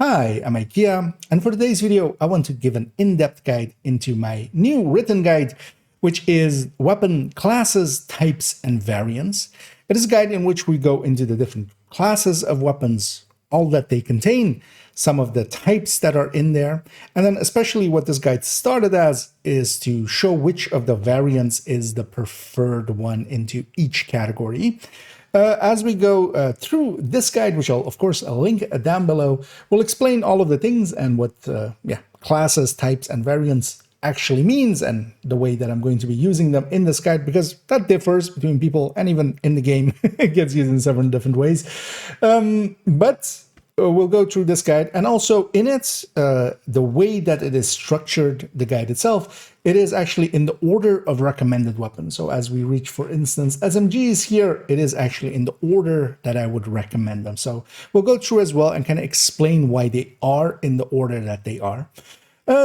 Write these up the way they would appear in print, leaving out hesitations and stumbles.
Hi, I'm iKia, and for today's video, I want to give an in-depth guide into my new written guide, which is Weapon Classes, Types, and Variants. It is a guide in which we go into the different classes of weapons, all that they contain, some of the types that are in there, and then especially what this guide started as is to show which of the variants is the preferred one into each category. As we go through this guide, which I'll of course link down below, we'll explain all of the things and what classes, types, and variants actually means, and the way that I'm going to be using them in this guide, because that differs between people, and even in the game it gets used in several different ways. But we'll go through this guide, and also in it, the way that it is structured, the guide itself, it is actually in the order of recommended weapons. So as we reach, for instance, SMGs here, it is actually in the order that I would recommend them. So we'll go through as well and kind of explain why they are in the order that they are.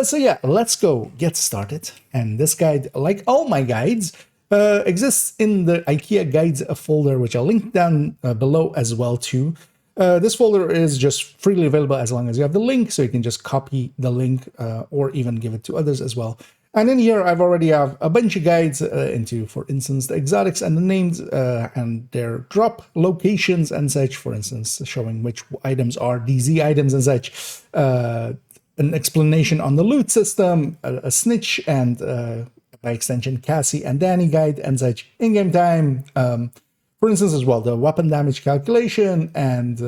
So yeah, let's go get started. And this guide, like all my guides, exists in the iKia guides folder, which I'll link down below as well too. This folder is just freely available as long as you have the link, so you can just copy the link or even give it to others as well. And in here, I've already have a bunch of guides into, for instance, the exotics and the names and their drop locations and such, for instance, showing which items are DZ items and such, an explanation on the loot system, a snitch, and by extension, Cassie and Danny guide and such, in-game time, for instance, as well, the weapon damage calculation and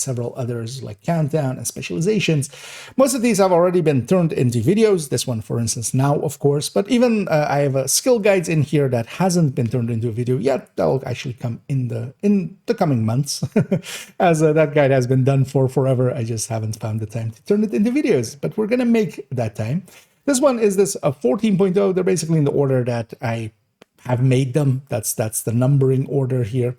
several others like countdown and specializations. Most of these have already been turned into videos. This one, for instance, now, of course. But even I have skill guides in here that hasn't been turned into a video yet. That will actually come in the coming months, as that guide has been done for forever. I just haven't found the time to turn it into videos. But we're gonna make that time. This one is this 14.0. They're basically in the order that I have made them. That's the numbering order here.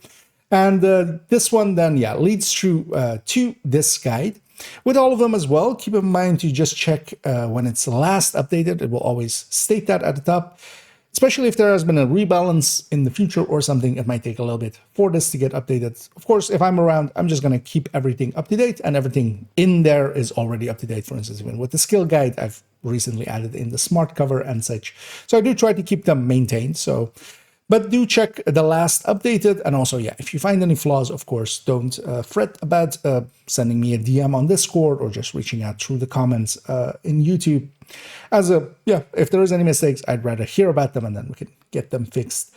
And this one then, yeah, leads through to this guide. With all of them as well, keep in mind to just check when it's last updated. It will always state that at the top. Especially if there has been a rebalance in the future or something, it might take a little bit for this to get updated. Of course, if I'm around, I'm just going to keep everything up to date, and everything in there is already up to date. For instance, even with the skill guide, I've recently added in the smart cover and such. So I do try to keep them maintained. So, but do check the last updated. And also, yeah, if you find any flaws, of course, don't fret about sending me a DM on Discord or just reaching out through the comments in YouTube. If there is any mistakes, I'd rather hear about them and then we can get them fixed.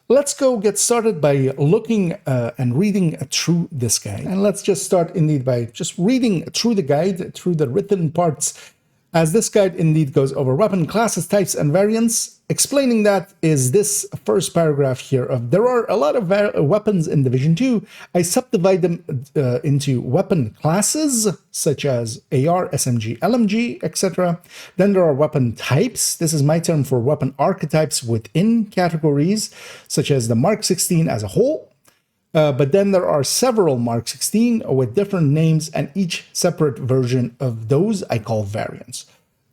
Let's go get started by looking and reading through this guide. And let's just start indeed by just reading through the guide, through the written parts, as this guide indeed goes over weapon classes, types, and variants. Explaining that is this first paragraph here of there are a lot of weapons in Division 2. I subdivide them into weapon classes, such as AR, SMG, LMG, etc. Then there are weapon types. This is my term for weapon archetypes within categories, such as the Mark 16 as a whole. But then there are several Mark 16 with different names, and each separate version of those I call variants.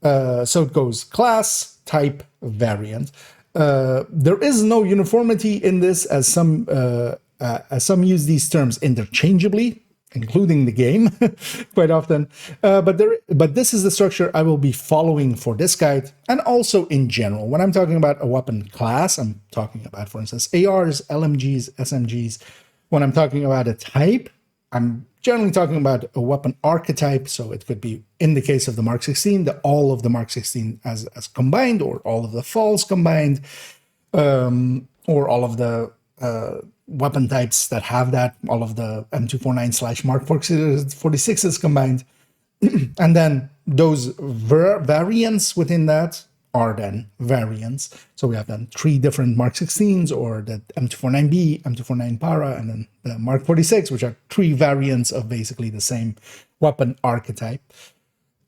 So it goes class, type, variant. There is no uniformity in this, as some use these terms interchangeably, including the game quite often. But this is the structure I will be following for this guide, and also in general. When I'm talking about a weapon class, I'm talking about, for instance, ARs, LMGs, SMGs. When I'm talking about a type, I'm generally talking about a weapon archetype. So it could be, in the case of the Mark 16, all of the Mark 16 as combined, or all of the falls combined, or all of the weapon types that have that, all of the M249/ Mark 46s combined. And then those variants within that are then variants. So we have then 3 different Mark 16s, or the M249B, M249 Para, and then the Mark 46, which are 3 variants of basically the same weapon archetype.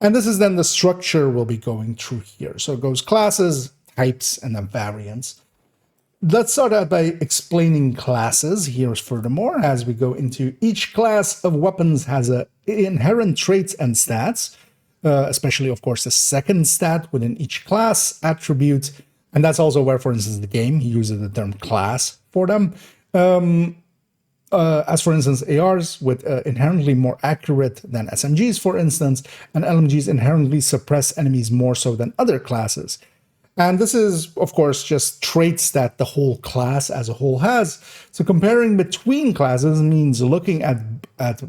And this is then the structure we'll be going through here. So it goes classes, types, and then variants. Let's start out by explaining classes here furthermore, as we go into each class of weapons has inherent traits and stats. Especially, of course, the second stat within each class attribute. And that's also where, for instance, the game uses the term class for them. as for instance, ARs with inherently more accurate than SMGs, for instance, and LMGs inherently suppress enemies more so than other classes. And this is, of course, just traits that the whole class as a whole has. So comparing between classes means looking at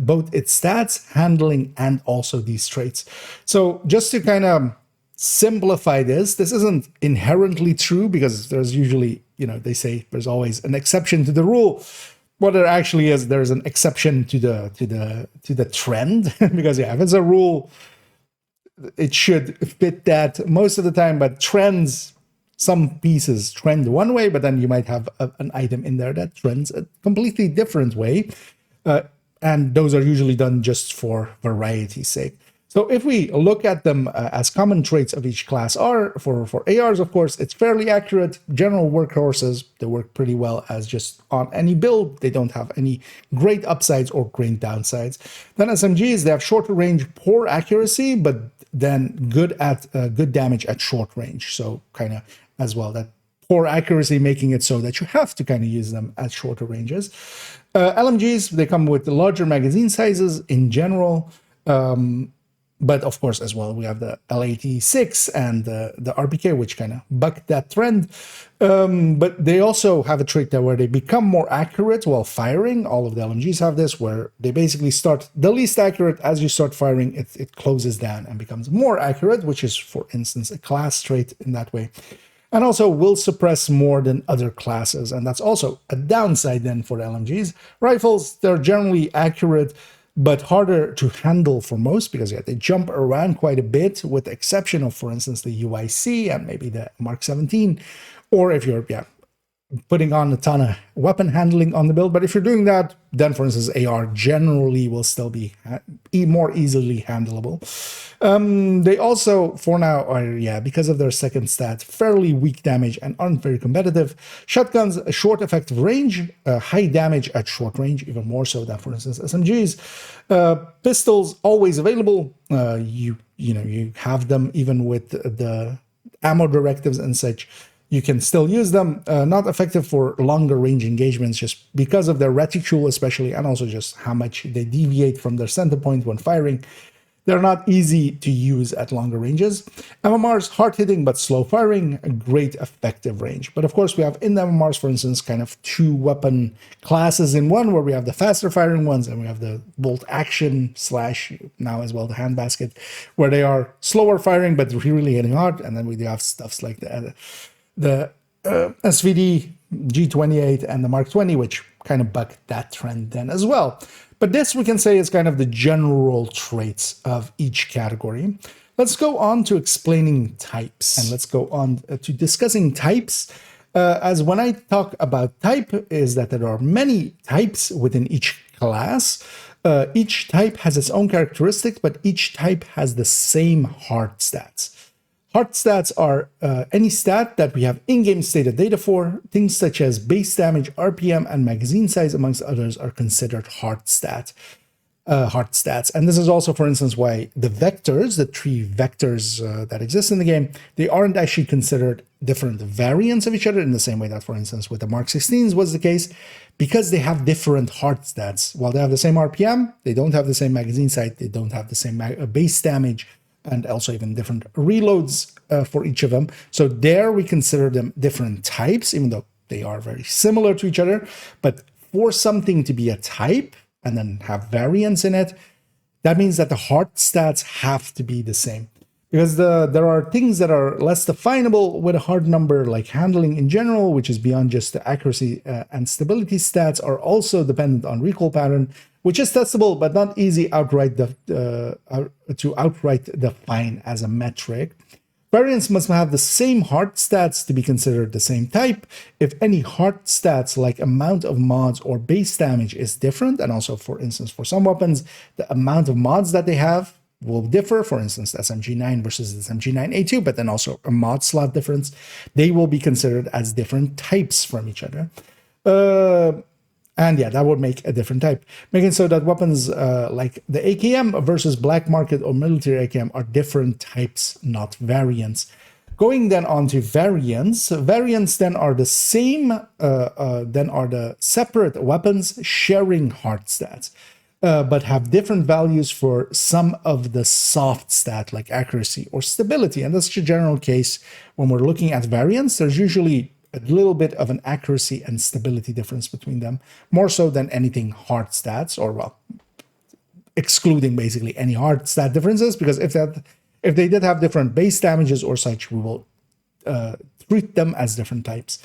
both its stats, handling, and also these traits. So just to kind of simplify this isn't inherently true, because there's usually, they say there's always an exception to the rule. What there actually is, there's an exception to the trend, because if it's a rule, it should fit that most of the time. But trends, some pieces trend one way, but then you might have an item in there that trends a completely different way, and those are usually done just for variety's sake. So if we look at them as common traits of each class are, for ARs, of course, it's fairly accurate. General workhorses, they work pretty well as just on any build. They don't have any great upsides or great downsides. Then SMGs, they have shorter range, poor accuracy, but then good damage at short range. So kind of as well, that poor accuracy making it so that you have to kind of use them at shorter ranges. LMGs, they come with larger magazine sizes in general. But of course, as well, we have the L86 and the RPK, which kind of buck that trend. But they also have a trait there where they become more accurate while firing. All of the LMGs have this, where they basically start the least accurate. As you start firing, it closes down and becomes more accurate, which is, for instance, a class trait in that way. And also will suppress more than other classes. And that's also a downside then for the LMGs. Rifles, they're generally accurate, but harder to handle for most, because they jump around quite a bit, with the exception of, for instance, the UIC and maybe the Mark 17, or if you're putting on a ton of weapon handling on the build. But if you're doing that, then, for instance, AR generally will still be more easily handleable. They also, for now, are, because of their second stat, fairly weak damage and aren't very competitive. Shotguns, a short effective range, high damage at short range, even more so than, for instance, SMGs. Pistols, always available. You have them even with the ammo directives and such. You can still use them. Not effective for longer range engagements, just because of their reticule especially, and also just how much they deviate from their center point when firing. They're not easy to use at longer ranges. MMRs, hard-hitting but slow firing, a great effective range. But of course, we have in the MMRs, for instance, kind of two weapon classes in one, where we have the faster firing ones and we have the bolt action / now as well the hand basket, where they are slower firing but really hitting hard. And then we do have stuffs like the SVD, G28, and the Mark 20, which kind of buck that trend then as well. But this, we can say, is kind of the general traits of each category. Let's go on to explaining types, and let's go on to discussing types. As when I talk about type, is that there are many types within each class. Each type has its own characteristics, but each type has the same hard stats. Hard stats are any stat that we have in-game stated data for. Things such as base damage, RPM, and magazine size, amongst others, are considered hard stats. And this is also, for instance, why the vectors, the three vectors that exist in the game, they aren't actually considered different variants of each other in the same way that, for instance, with the Mark 16s was the case, because they have different hard stats. While they have the same RPM, they don't have the same magazine size, they don't have the same base damage, and also even different reloads for each of them. So there we consider them different types, even though they are very similar to each other. But for something to be a type and then have variance in it, that means that the hard stats have to be the same. Because there are things that are less definable with a hard number, like handling in general, which is beyond just the accuracy and stability stats, are also dependent on recoil pattern, which is testable, but not easy to outright define as a metric. Variants must have the same hard stats to be considered the same type. If any hard stats like amount of mods or base damage is different, and also, for instance, for some weapons, the amount of mods that they have will differ. For instance, the SMG9 versus the SMG9A2, but then also a mod slot difference, they will be considered as different types from each other. And that would make a different type, making so that weapons like the AKM versus black market or military AKM are different types, not variants. Going then on to variants. Variants then are the same, then are the separate weapons sharing hard stats, but have different values for some of the soft stat like accuracy or stability. And that's the general case when we're looking at variants. There's usually a little bit of an accuracy and stability difference between them, more so than anything hard stats, or well, excluding basically any hard stat differences, because if they did have different base damages or such, we will treat them as different types.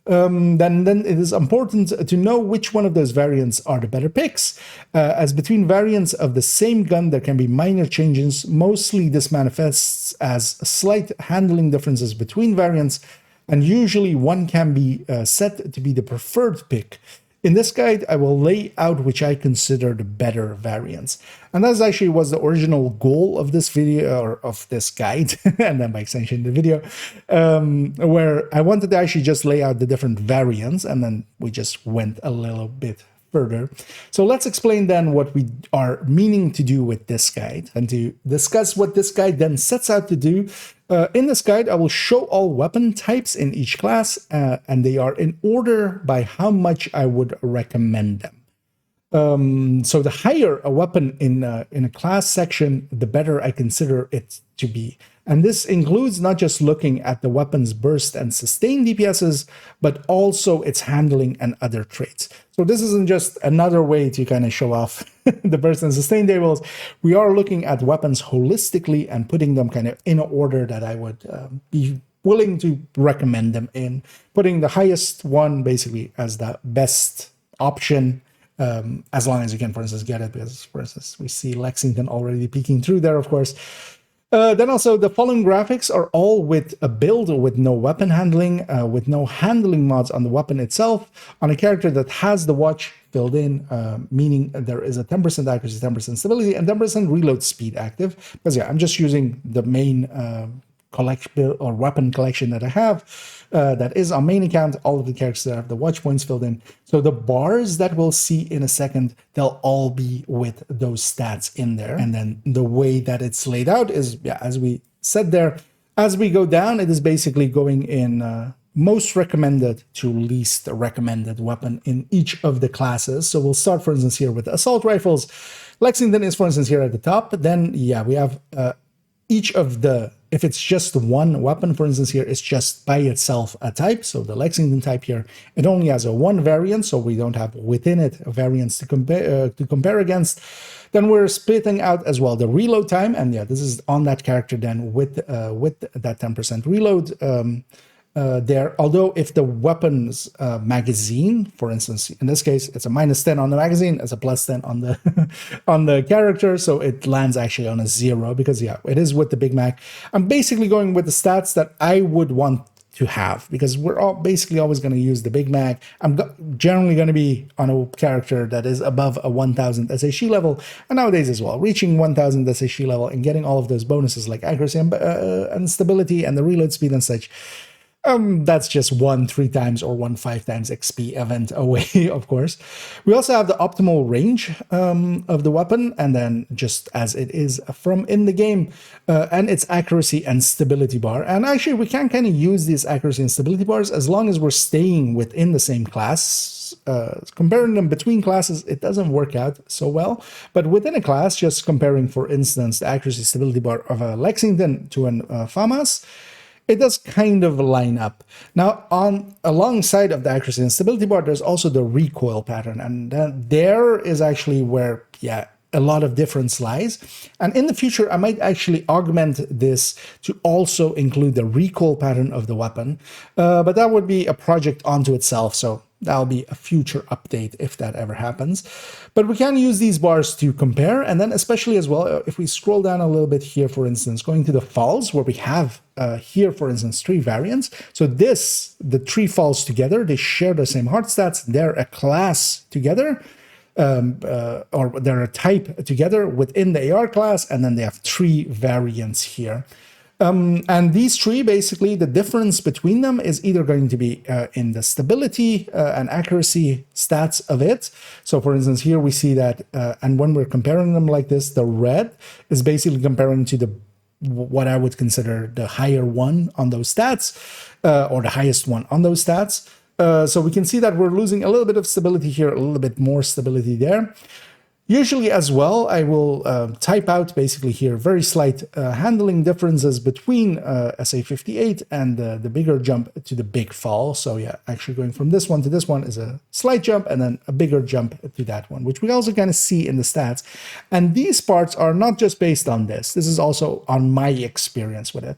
Then it is important to know which one of those variants are the better picks, as between variants of the same gun there can be minor changes. Mostly this manifests as slight handling differences between variants, and usually one can be set to be the preferred pick. In this guide, I will lay out which I consider the better variants. And that actually was the original goal of this video, or of this guide, and then by extension the video, where I wanted to actually just lay out the different variants, and then we just went a little bit further. So let's explain then what we are meaning to do with this guide, and to discuss what this guide then sets out to do. In this guide, I will show all weapon types in each class, and they are in order by how much I would recommend them. So the higher a weapon in a class section, the better I consider it to be. And this includes not just looking at the weapon's burst and sustain DPSs, but also its handling and other traits. So this isn't just another way to kind of show off the burst and sustain tables. We are looking at weapons holistically and putting them kind of in order that I would be willing to recommend them in, putting the highest one basically as the best option, as long as you can, for instance, get it, because, for instance, we see Lexington already peeking through there, of course. Then also the following graphics are all with a build with no weapon handling, with no handling mods on the weapon itself, on a character that has the watch filled in, meaning there is a 10% accuracy, 10% stability, and 10% reload speed active. Because yeah, I'm just using the main collection or weapon collection that I have, that is on main account, all of the characters that have the watch points filled in. So the bars that we'll see in a second, they'll all be with those stats in there. And then the way that it's laid out is, yeah, as we said there, as we go down, it is basically going in most recommended to least recommended weapon in each of the classes. So we'll start, for instance, here with assault rifles. Lexington is, for instance, here at the top. But then, yeah, we have each of the, if it's just one weapon, for instance, here, it's just by itself a type. So the Lexington type here, it only has a one variant, so we don't have within it variants to compare against. Then we're splitting out as well the reload time, and yeah, this is on that character then with that 10% reload there. Although if the weapon's magazine, for instance, in this case, it's a -10 on the magazine, it's a +10 on the on the character, so it lands actually on a 0, because yeah, it is with the Big Mac. I'm basically going with the stats that I would want to have, because we're all basically always going to use the Big Mac. I'm generally going to be on a character that is above a 1000 SHE level, and nowadays as well, reaching 1000 SHE level and getting all of those bonuses like accuracy and stability and the reload speed and such. That's just 1 3 times or 1 5 times XP event away, of course. We also have the optimal range of the weapon, and then just as it is from in the game, and its accuracy and stability bar. And actually, we can kind of use these accuracy and stability bars as long as we're staying within the same class. Comparing them between classes, it doesn't work out so well. But within a class, just comparing, for instance, the accuracy stability bar of a Lexington to an FAMAS, it does kind of line up. Now, alongside of the accuracy and stability bar, there's also the recoil pattern, and there is actually where, yeah, a lot of difference lies. And in the future, I might actually augment this to also include the recoil pattern of the weapon, but that would be a project onto itself, so that'll be a future update if that ever happens. But we can use these bars to compare, and then especially as well, if we scroll down a little bit here, for instance, going to the falls, where we have here, for instance, 3 variants. So the 3 falls together, they share the same hard stats, they're a class together, or they're a type together within the AR class, and then they have 3 variants here. And these 3, basically, the difference between them is either going to be in the stability and accuracy stats of it. So, for instance, here we see that, and when we're comparing them like this, the red is basically comparing to the what I would consider the higher one on those stats, or the highest one on those stats. So we can see that we're losing a little bit of stability here, a little bit more stability there. Usually as well, I will type out basically here very slight handling differences between SA58 and the bigger jump to the big fall. So yeah, actually going from this one to this one is a slight jump and then a bigger jump to that one, which we also kind of see in the stats. And these parts are not just based on this. This is also on my experience with it.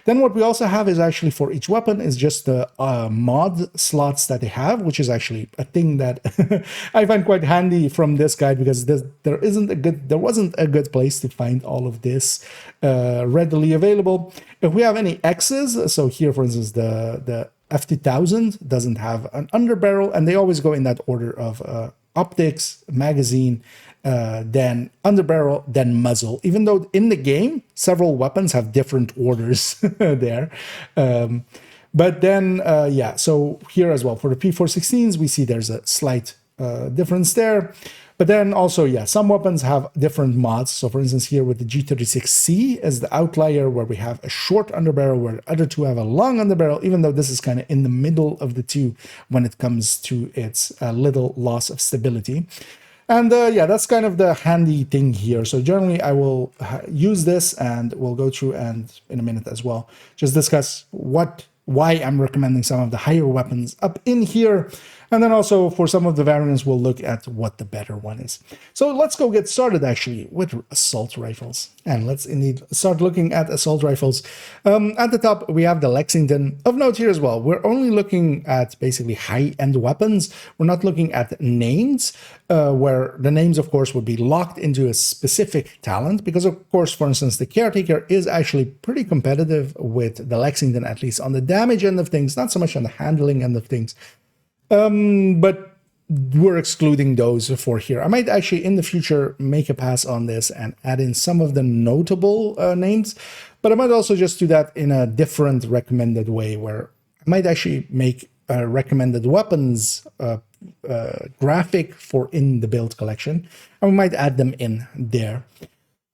Then what we also have is actually for each weapon is just the mod slots that they have, which is actually a thing that I find quite handy from this guide, because there wasn't a good place to find all of this readily available. If we have any X's, so here for instance the F2000 doesn't have an underbarrel, and they always go in that order of optics, magazine, then underbarrel, then muzzle, even though in the game several weapons have different orders there. But then yeah, so here as well for the P416s we see there's a slight difference there. But then also, yeah, some weapons have different mods. So for instance, here with the G36C is the outlier where we have a short underbarrel, where the other two have a long underbarrel, even though this is kind of in the middle of the two when it comes to its little loss of stability. And yeah, that's kind of the handy thing here. So generally I will use this, and we'll go through and in a minute as well, just discuss why I'm recommending some of the higher weapons up in here. And then also for some of the variants, we'll look at what the better one is. So let's go get started actually with assault rifles. And let's indeed start looking at assault rifles. At the top, we have the Lexington. Of note here as well, we're only looking at basically high-end weapons. We're not looking at names, where the names, of course, would be locked into a specific talent. Because, of course, for instance, the Caretaker is actually pretty competitive with the Lexington, at least on the damage end of things, not so much on the handling end of things. But we're excluding those for here. I might actually in the future make a pass on this and add in some of the notable names, but I might also just do that in a different recommended way, where I might actually make a recommended weapons graphic for in the build collection, and we might add them in there.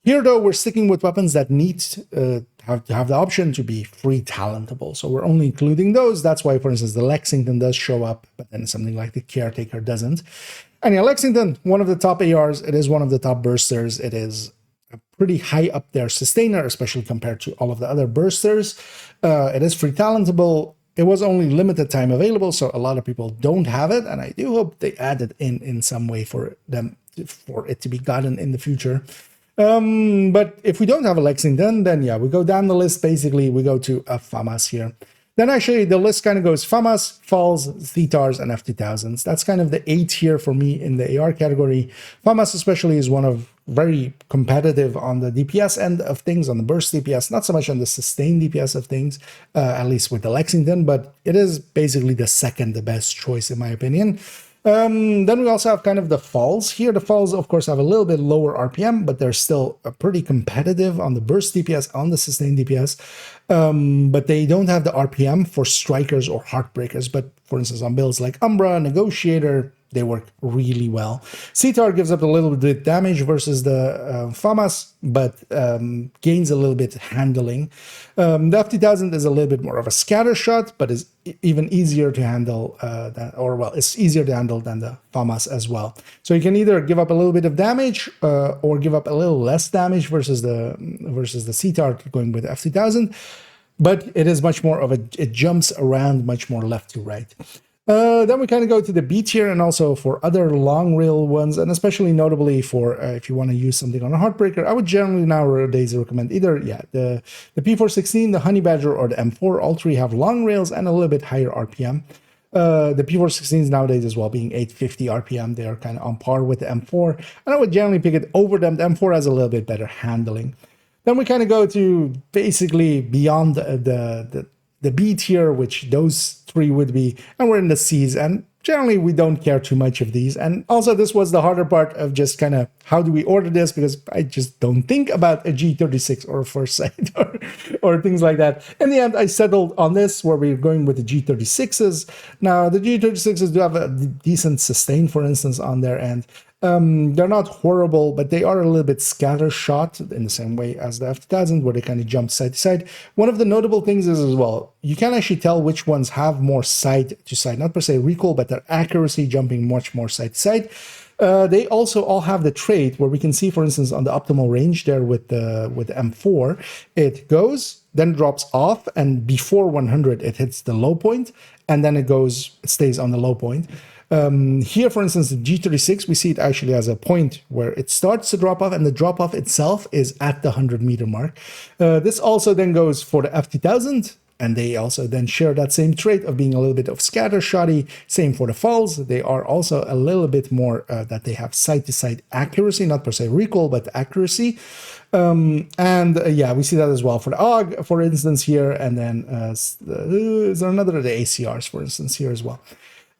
Here, though, we're sticking with weapons that need to have the option to be free talentable. So we're only including those. That's why, for instance, the Lexington does show up, but then something like the Caretaker doesn't. And yeah, Lexington, one of the top ARs. It is one of the top bursters. It is a pretty high up there sustainer, especially compared to all of the other bursters. It is free talentable. It was only limited time available, so a lot of people don't have it. And I do hope they add it in some way for it to be gotten in the future. But if we don't have a Lexington, then yeah, we go down the list. Basically, we go to a FAMAS here. Then actually the list kind of goes FAMAS, Falls, Thetars, and F2000s. That's kind of the 8 here for me in the AR category. FAMAS especially is one of very competitive on the DPS end of things, on the burst DPS, not so much on the sustained DPS of things, at least with the Lexington, but it is basically the second best choice in my opinion. Then we also have kind of the Falls here. The Falls, of course, have a little bit lower RPM, but they're still pretty competitive on the burst DPS, on the sustained DPS. But they don't have the RPM for strikers or heartbreakers. But for instance, on builds like Umbra, Negotiator, they work really well. CTAR gives up a little bit damage versus the FAMAS, but gains a little bit handling. The F2000 is a little bit more of a scatter shot, but is even easier to handle it's easier to handle than the FAMAS as well. So you can either give up a little bit of damage or give up a little less damage versus the CTAR going with the F2000, but it is much more of it jumps around much more left to right. Then we kind of go to the B tier, and also for other long rail ones, and especially notably for if you want to use something on a Heartbreaker, I would generally nowadays recommend either the P416, the Honey Badger, or the M4. All three have long rails and a little bit higher RPM. The P416s nowadays as well, being 850 RPM, they are kind of on par with the M4, and I would generally pick it over them. The M4 has a little bit better handling. Then we kind of go to basically beyond the B tier, which those three would be, and we're in the C's, and generally we don't care too much of these. And also this was the harder part of just kind of how do we order this, because I just don't think about a G36 or a Foresight or things like that. In the end, I settled on this, where we're going with the G36s. Now the G36s do have a decent sustain, for instance, on their end. They're not horrible, but they are a little bit scattershot in the same way as the F2000, where they kind of jump side to side. One of the notable things is as well, you can actually tell which ones have more side to side, not per se recoil, but their accuracy jumping much more side to side. They also all have the trait where we can see, for instance, on the optimal range there with the M4, it goes, then drops off, and before 100 it hits the low point, and then it stays on the low point. Here, for instance, the G36, we see it actually as a point where it starts to drop off, and the drop off itself is at the 100-meter mark. This also then goes for the F2000, and they also then share that same trait of being a little bit of scattershotty. Same for the falls. They are also a little bit more that they have side-to-side accuracy, not per se recoil, but accuracy. Yeah, we see that as well for the AUG, for instance, here, and then is there another, the ACRs, for instance, here as well.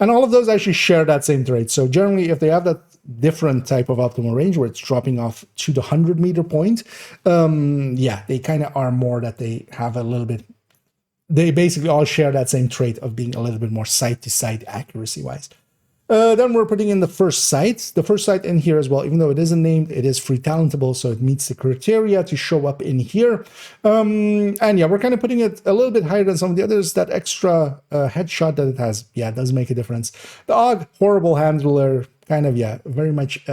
And all of those actually share that same trait. So generally, if they have that different type of optimal range where it's dropping off to the 100-meter point, yeah, they kind of are more that they have a little bit, they basically all share that same trait of being a little bit more side-to-side accuracy-wise. Then we're putting in the first sight. The first sight in here as well, even though it isn't named, it is free talentable, so it meets the criteria to show up in here. And yeah, we're kind of putting it a little bit higher than some of the others. That extra headshot that it has, yeah, does make a difference. The AUG, horrible handler, kind of, yeah, very much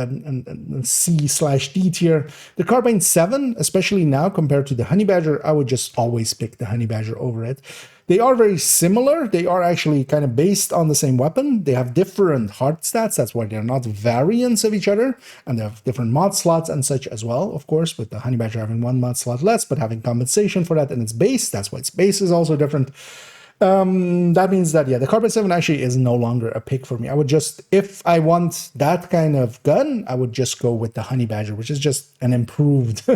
C/D tier. The Carbine 7, especially now compared to the Honey Badger, I would just always pick the Honey Badger over it. They are very similar. They are actually kind of based on the same weapon. They have different hard stats. That's why they're not variants of each other. And they have different mod slots and such as well, of course, with the Honey Badger having one mod slot less, but having compensation for that. And its base, that's why its base is also different. That means that, yeah, the Carbine 7 actually is no longer a pick for me. I would just, if I want that kind of gun, I would just go with the Honey Badger, which is just an improved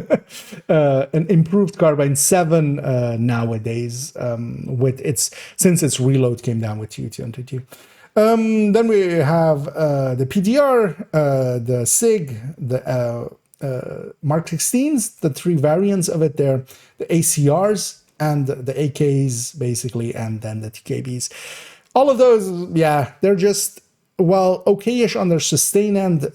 Carbine 7 nowadays, with since its reload came down with 222. Then we have the PDR, the SIG, the Mark 16s, the 3 variants of it there, the ACRs, and the AKs, basically, and then the TKBs. All of those, yeah, they're just, well, okay-ish on their sustain end.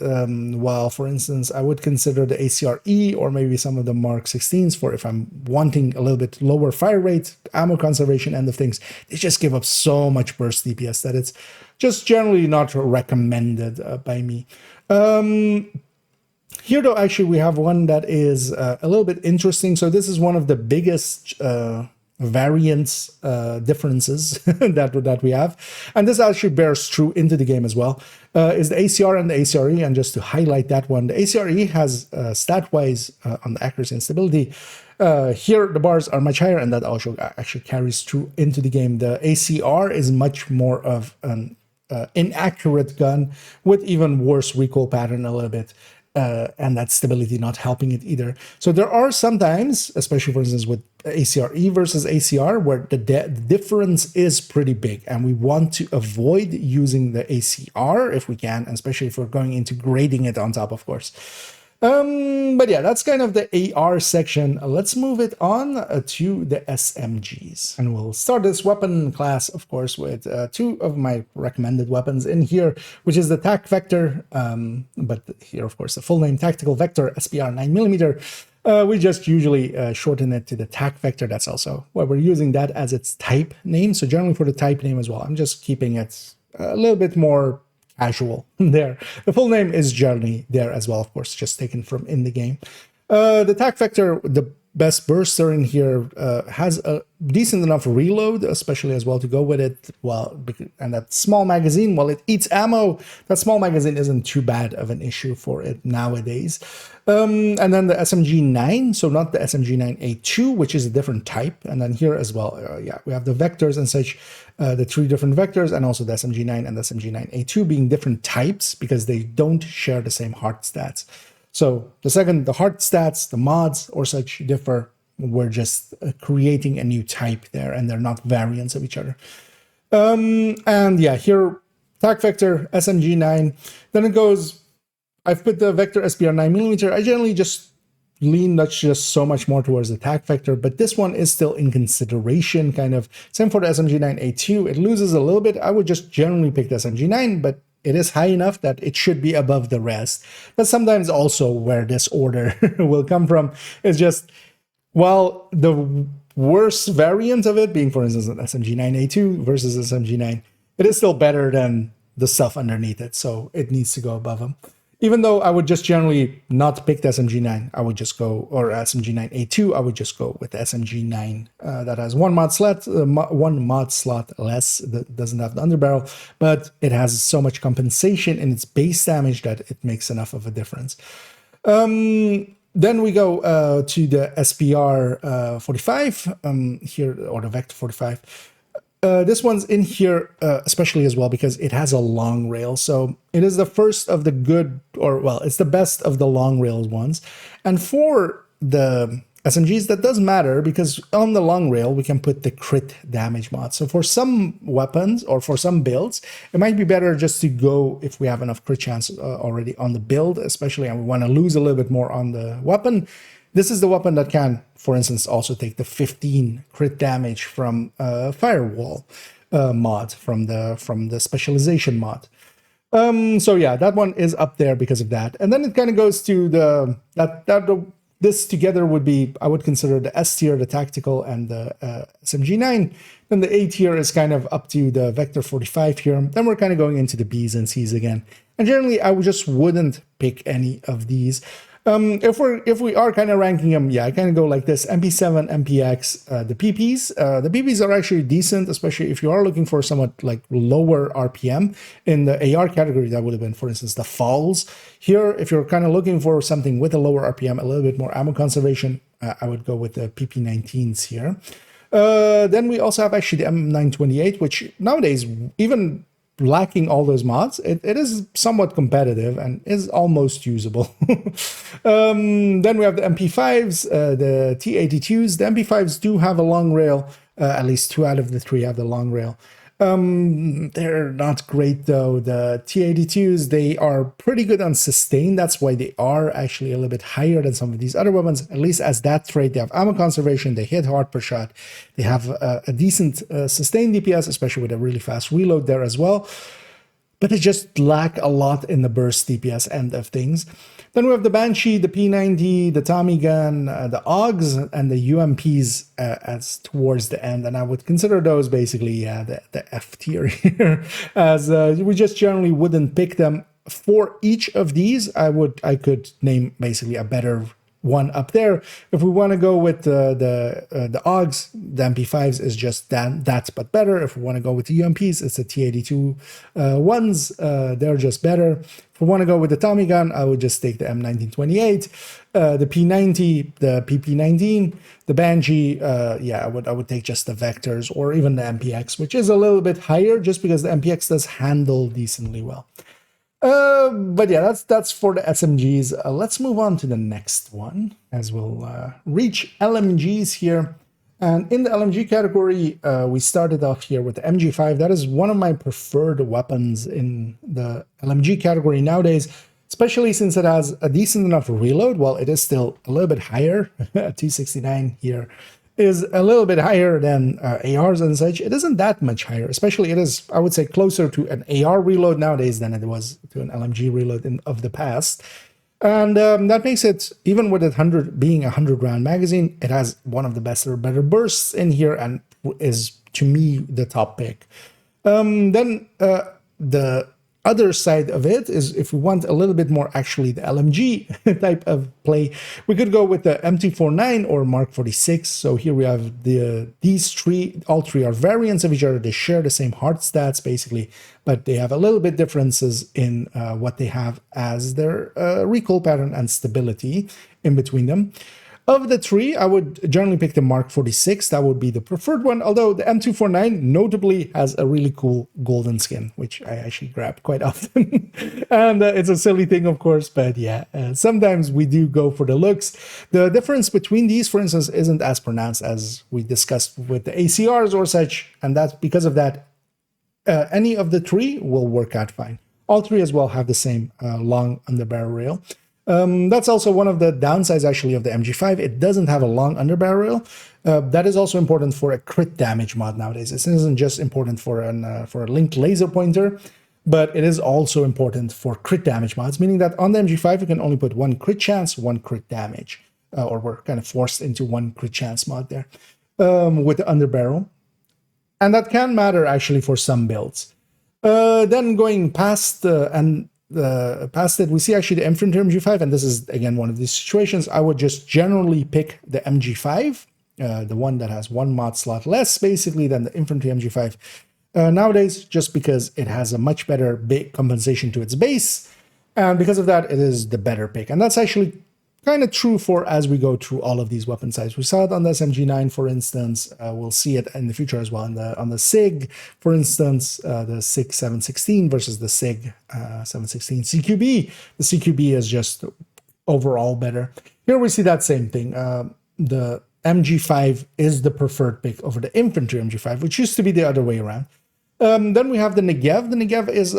While, for instance, I would consider the ACR-E or maybe some of the Mark 16s for if I'm wanting a little bit lower fire rate, ammo conservation end of things. They just give up so much burst DPS that it's just generally not recommended by me. Here, though, actually, we have one that is a little bit interesting. So this is one of the biggest variance differences that we have. And this actually bears true into the game as well, is the ACR and the ACRE. And just to highlight that one, the ACRE has stat-wise on the accuracy and stability. Here, the bars are much higher, and that also actually carries through into the game. The ACR is much more of an inaccurate gun with even worse recoil pattern a little bit. And that stability not helping it either. So there are sometimes, especially for instance with ACRE versus ACR, where the difference is pretty big, and we want to avoid using the ACR if we can, especially if we're going into grading it on top, of course. But yeah, that's kind of the AR section. Let's move it on to the SMGs. And we'll start this weapon class, of course, with 2 of my recommended weapons in here, which is the TAC Vector, but here, of course, the full name Tactical Vector SPR 9mm. We just usually shorten it to the TAC Vector. That's also why we're using that as its type name. So generally for the type name as well, I'm just keeping it a little bit more casual there. The full name is generally there as well, of course, just taken from in the game. The TAC Vector, the best burster in here, has a decent enough reload, especially as well to go with it. Well, and that small magazine, while it eats ammo, that small magazine isn't too bad of an issue for it nowadays. And then the SMG9, so not the SMG9A2, which is a different type. And then here as well, yeah, we have the vectors and such, the 3 different vectors, and also the SMG9 and the SMG9A2 being different types because they don't share the same hard stats. So the second, the hard stats, the mods or such differ, we're just creating a new type there, and they're not variants of each other. And yeah, here, TAC Vector, SMG9, then it goes, I've put the Vector SPR 9mm. I generally just lean not just so much more towards the TAC Vector, but this one is still in consideration, kind of. Same for the SMG9A2. It loses a little bit. I would just generally pick the SMG9, but it is high enough that it should be above the rest. But sometimes also where this order will come from is just, well, the worst variant of it being, for instance, an SMG9A2 versus SMG9, it is still better than the stuff underneath it, so it needs to go above them. Even though I would just generally not pick the SMG9, I would just go, or SMG9A2, I would just go with the SMG9 that has one mod slot less, that doesn't have the underbarrel, but it has so much compensation in its base damage that it makes enough of a difference. Then we go to the SPR 45 here, or the Vector 45. This one's in here especially as well because it has a long rail. So it is the first of the good, or well, it's the best of the long rail ones. And for the SMGs, that does matter because on the long rail, we can put the crit damage mod. So for some weapons or for some builds, it might be better just to go if we have enough crit chance already on the build, especially and we want to lose a little bit more on the weapon. This is the weapon that can, for instance, also take the 15 crit damage from Firewall mod, from the specialization mod. So yeah, that one is up there because of that. And then it kind of goes to this together would be, I would consider the S tier, the tactical, and the SMG9. Then the A tier is kind of up to the Vector 45 here. Then we're kind of going into the Bs and Cs again. And generally, I just wouldn't pick any of these. If we are kind of ranking them, yeah, I kind of go like this: MP7, MPX, the PPs. The PPs are actually decent, especially if you are looking for somewhat like lower RPM. In the AR category, that would have been, for instance, the Falls. Here, if you're kind of looking for something with a lower RPM, a little bit more ammo conservation, I would go with the PP19s here. Then we also have actually the M928, which nowadays, even lacking all those mods, it is somewhat competitive and is almost usable. Then we have the MP5s, the T82s. The MP5s do have a long rail. At least 2 out of the 3 have the long rail. They're not great though. The T82s, they are pretty good on sustain. That's why they are actually a little bit higher than some of these other weapons. At least as that trait, they have ammo conservation, they hit hard per shot, they have a decent sustain DPS, especially with a really fast reload there as well. But they just lack a lot in the burst DPS end of things. Then we have the Banshee, the P90, the Tommy gun, the AUGs, and the UMPs as towards the end. And I would consider those basically the F tier here, as we just generally wouldn't pick them. For each of these, I could name basically a better one up there. If we want to go with the AUGs, the MP5s is just that but better. If we want to go with the UMPs, it's the T82 ones. They're just better. If we want to go with the Tommy gun, I would just take the M1928, the P90, the PP19, the Banshee. Yeah, I would take just the Vectors or even the MPX, which is a little bit higher just because the MPX does handle decently well. But yeah, that's for the SMGs. Let's move on to the next one as we'll reach LMGs here. And in the LMG category, we started off here with the MG5. That is one of my preferred weapons in the LMG category nowadays, especially since it has a decent enough reload. While it is still a little bit higher, 269 here is a little bit higher than ARs and such. It isn't that much higher, especially it is, I would say, closer to an AR reload nowadays than it was to an LMG reload of the past. And that makes it, even with it being a 100 round magazine, it has one of the best or better bursts in here and is, to me, the top pick. Then the other side of it is, if we want a little bit more actually the LMG type of play, we could go with the M249 or Mark 46. So here we have these three, all three are variants of each other. They share the same heart stats basically, but they have a little bit differences in what they have as their recoil pattern and stability in between them. Of the three, I would generally pick the Mark 46. That would be the preferred one, although the M249 notably has a really cool golden skin, which I actually grab quite often. And it's a silly thing, of course, but yeah, sometimes we do go for the looks. The difference between these, for instance, isn't as pronounced as we discussed with the ACRs or such, and that's because of that. Any of the three will work out fine. All three as well have the same long underbarrel rail. That's also one of the downsides actually of the MG5. It doesn't have a long underbarrel rail. That is also important for a crit damage mod nowadays. This isn't just important for a linked laser pointer, but it is also important for crit damage mods, meaning that on the MG5 you can only put one crit chance, one crit damage, or we're kind of forced into one crit chance mod there with the underbarrel. And that can matter actually for some builds. Then going past past it, we see actually the infantry MG5, and this is again one of these situations. I would just generally pick the MG5, the one that has one mod slot less basically than the infantry MG5 nowadays, just because it has a much better compensation to its base, and because of that, it is the better pick. And that's actually kind of true for as we go through all of these weapon types. We saw it on the SMG9, for instance. We'll see it in the future as well on the SIG, for instance, the SIG 716 versus the SIG 716 CQB. The CQB is just overall better. Here we see that same thing. The MG5 is the preferred pick over the infantry MG5, which used to be the other way around. Then we have the Negev. The Negev is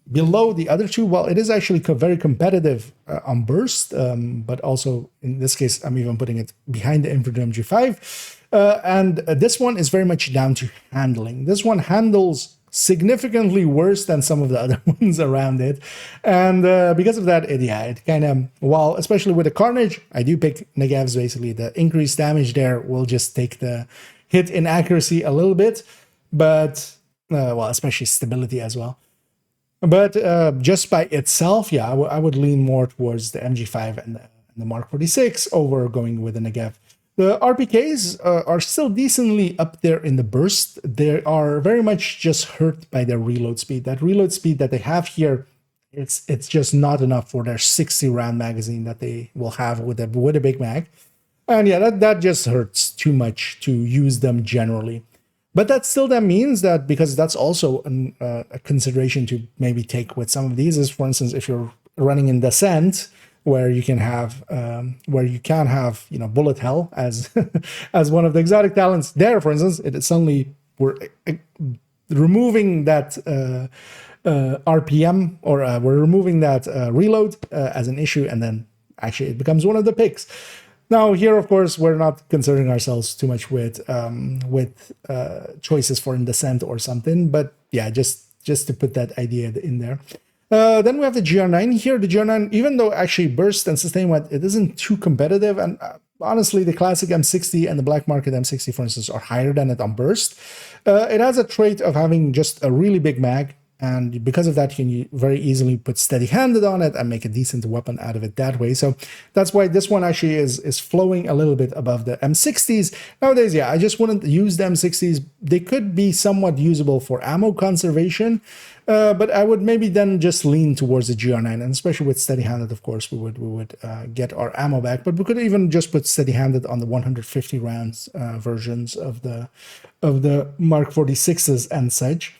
below the other two. Well, it is actually very competitive on burst, but also in this case, I'm even putting it behind the infantry MG5. And this one is very much down to handling. This one handles significantly worse than some of the other ones around it. And because of that, it kind of, while especially with the Carnage, I do pick Negevs basically. The increased damage there will just take the hit in accuracy a little bit, but well, especially stability as well. But just by itself, yeah, I would lean more towards the MG5 and the Mark 46 over going with the Negev. The RPKs are still decently up there in the burst. They are very much just hurt by their reload speed. That reload speed that they have here, it's just not enough for their 60-round magazine that they will have with a big mag. And yeah, that just hurts too much to use them generally. But that still then means that, because that's also a consideration to maybe take with some of these, is for instance, if you're running in Descent, where you can have bullet hell as as one of the exotic talents there, for instance, it suddenly we're removing that RPM, or we're removing that reload as an issue, and then actually it becomes one of the picks. Now here, of course, we're not concerning ourselves too much with choices for in Descent or something, but yeah, just to put that idea in there. Then we have the GR9 here. The GR9, even though actually burst and sustain what, it isn't too competitive, and honestly, the classic M60 and the black market M60, for instance, are higher than it on burst. It has a trait of having just a really big mag, and because of that, you can very easily put steady-handed on it and make a decent weapon out of it that way. So that's why this one actually is flowing a little bit above the M60s. Nowadays, yeah, I just wouldn't use the M60s. They could be somewhat usable for ammo conservation, but I would maybe then just lean towards the GR9, and especially with steady-handed, of course, we would get our ammo back. But we could even just put steady-handed on the 150 rounds versions of the Mark 46s and such.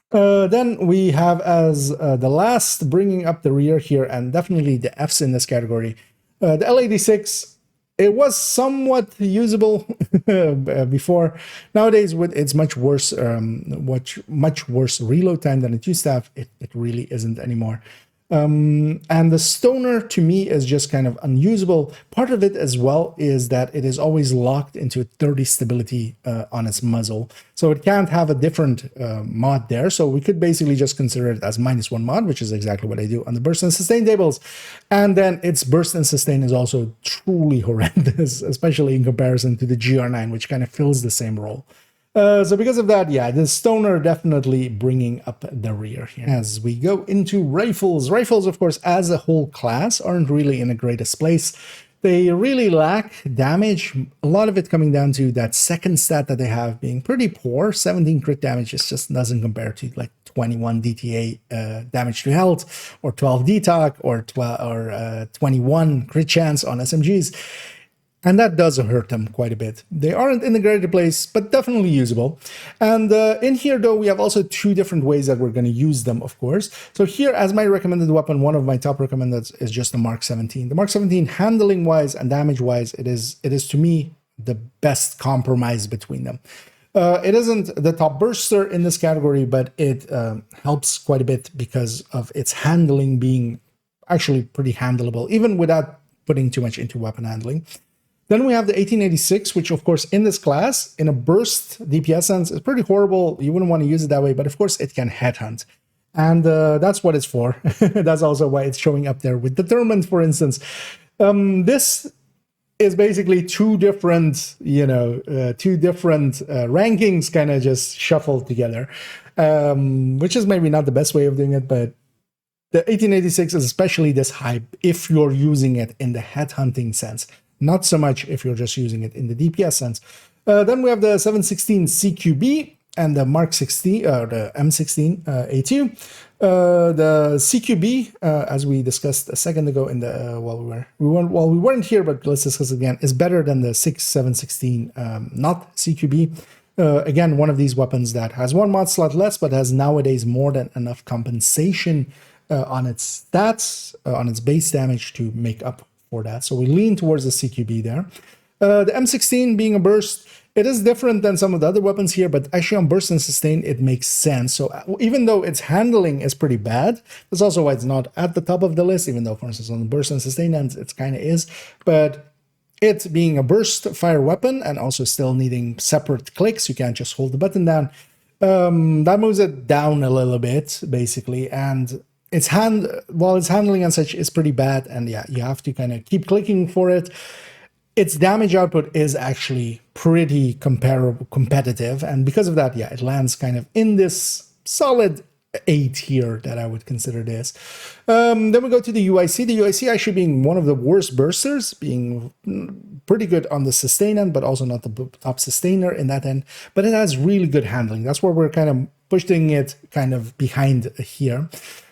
Then we have as the last, bringing up the rear here, and definitely the Fs in this category, the L86. It was somewhat usable before. Nowadays, with its much worse reload time than it used to have, it really isn't anymore. And the Stoner to me is just kind of unusable. Part of it as well is that it is always locked into 30 stability on its muzzle, so it can't have a different mod there. So we could basically just consider it as -1 mod, which is exactly what I do on the burst and sustain tables. And then its burst and sustain is also truly horrendous, especially in comparison to the GR9, which kind of fills the same role. So because of that, yeah, the Stoner definitely bringing up the rear here. As we go into rifles, of course, as a whole class, aren't really in the greatest place. They really lack damage, a lot of it coming down to that second stat that they have being pretty poor. 17 crit damage just doesn't compare to like 21 DTA damage to health, or 12 detox, or 21 crit chance on SMGs. And that does hurt them quite a bit. They aren't in the greater place, but definitely usable. And in here, though, we have also two different ways that we're going to use them, of course. So here, as my recommended weapon, one of my top recommended is just the Mark 17. The Mark 17, handling-wise and damage-wise, it is to me the best compromise between them. It isn't the top burster in this category, but it helps quite a bit because of its handling being actually pretty handleable, even without putting too much into weapon handling. Then we have the 1886, which of course in this class, in a burst DPS sense, is pretty horrible. You wouldn't want to use it that way, but of course it can headhunt. And that's what it's for. That's also why it's showing up there with determined, for instance. This is basically two different rankings kind of just shuffled together, which is maybe not the best way of doing it, but the 1886 is especially this high if you're using it in the headhunting sense, not so much if you're just using it in the DPS sense. Then we have the 716 CQB and the Mark 16, the M16 A2. The CQB, as we discussed a second ago in the while we weren't here, but let's discuss it again, is better than the 716 not CQB. Again, one of these weapons that has one mod slot less, but has nowadays more than enough compensation on its stats, on its base damage to make up for that. So we lean towards the CQB there. The M16 being a burst, it is different than some of the other weapons here, but actually on burst and sustain, it makes sense. So even though its handling is pretty bad, that's also why it's not at the top of the list, even though, for instance, on the burst and sustain ends, it kind of is. But it being a burst fire weapon and also still needing separate clicks, you can't just hold the button down, that moves it down a little bit, basically. And its handling and such is pretty bad, and yeah, you have to kind of keep clicking for it. Its damage output is actually pretty competitive, and because of that, yeah, it lands kind of in this solid 8 here that I would consider this. Then we go to the UIC. The UIC actually being one of the worst bursters, being pretty good on the sustain end, but also not the top sustainer in that end. But it has really good handling. That's where we're kind of pushing it kind of behind here.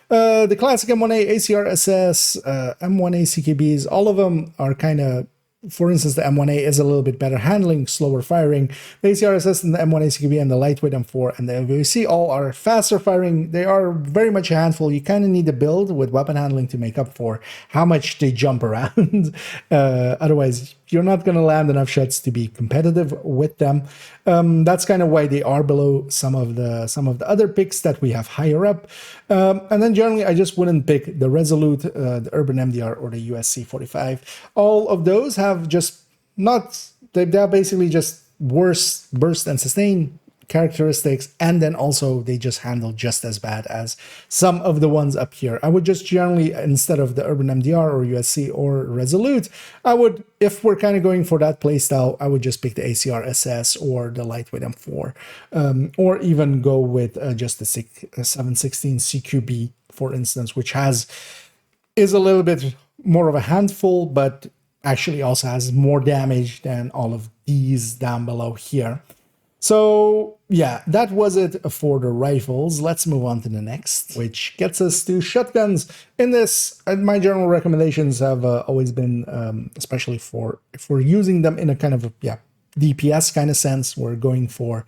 The classic M1A, ACR SS, M1A CKBs, all of them are kind of, for instance, the M1A is a little bit better handling, slower firing. The ACRSS and the M1A CKB and the lightweight M4 and the LVC all are faster firing. They are very much a handful. You kind of need a build with weapon handling to make up for how much they jump around. Otherwise, you're not going to land enough shots to be competitive with them. That's kind of why they are below some of the other picks that we have higher up. And then generally, I just wouldn't pick the Resolute, the Urban MDR, or the USC 45. All of those have just not, they're basically just worse burst and sustain characteristics, and then also they just handle just as bad as some of the ones up here. I would just generally, instead of the Urban MDR or USC or Resolute, I would, if we're kind of going for that playstyle, I would just pick the ACR SS or the lightweight M4, or even go with just the 716 CQB, for instance, which is a little bit more of a handful, but actually also has more damage than all of these down below here. So yeah, that was it for the rifles. Let's move on to the next, which gets us to shotguns. In this, my general recommendations have always been, especially if we're using them in a kind of DPS kind of sense, we're going for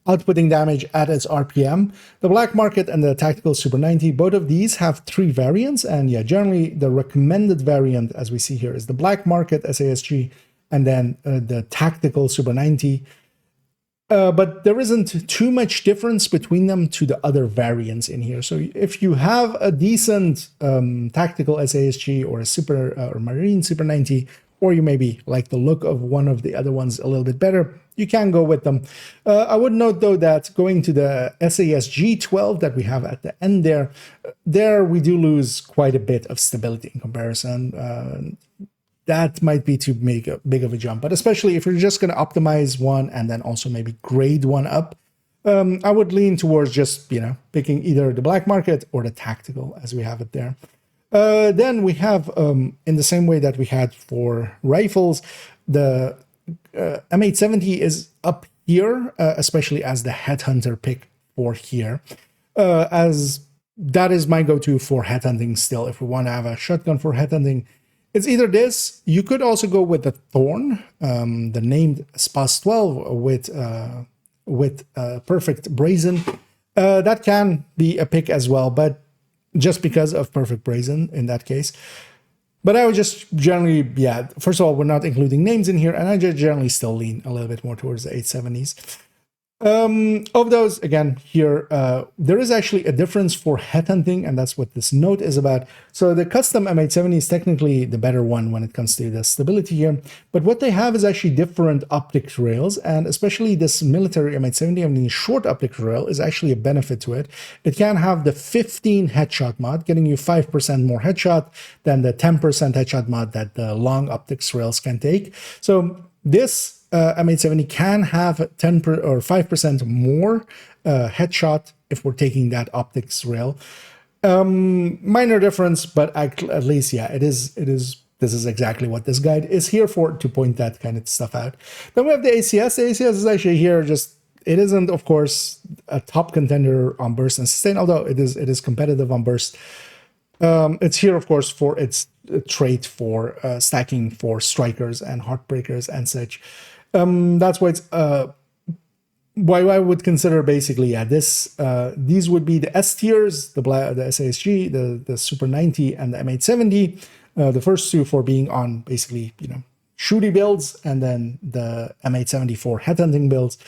outputting damage at its RPM. The Black Market and the Tactical Super 90, both of these have 3 variants, and yeah, generally the recommended variant, as we see here, is the Black Market SASG and then the Tactical Super 90. But there isn't too much difference between them to the other variants in here. So if you have a decent tactical SASG or a Super or Marine Super 90, or you maybe like the look of one of the other ones a little bit better, you can go with them. I would note though that going to the SASG 12 that we have at the end there we do lose quite a bit of stability in comparison. That might be too big of a jump, but especially if you're just going to optimize one and then also maybe grade one up, I would lean towards just, picking either the Black Market or the Tactical as we have it there. Then we have, in the same way that we had for rifles, the M870 is up here, especially as the Headhunter pick for here, as that is my go-to for headhunting still. If we want to have a shotgun for headhunting, it's either this. You could also go with the Thorn, the named SPAS 12 with Perfect Brazen. That can be a pick as well, but just because of Perfect Brazen in that case. But I would just generally, first of all, we're not including names in here, and I just generally still lean a little bit more towards the 870s. Of those, again, here, there is actually a difference for headhunting, and that's what this note is about. So the custom M870 is technically the better one when it comes to the stability here, but what they have is actually different optic rails, and especially this military M870, I mean, short optic rail is actually a benefit to it. It can have the 15 headshot mod, getting you 5% more headshot than the 10% headshot mod that the long optics rails can take. So this M870 can have 10 or 5% more headshot if we're taking that optics rail. Minor difference, but at least, yeah, it is. This is exactly what this guide is here for, to point that kind of stuff out. Then we have the ACS. The ACS is actually here. Just it isn't, of course, a top contender on burst and sustain, although it is competitive on burst. It's here, of course, for its trait for stacking for strikers and heartbreakers and such. That's why it's why I would consider basically, yeah, these would be the S tiers, the SASG, the Super 90, and the M870. The first two for being on basically, shooty builds, and then the M870 for headhunting builds.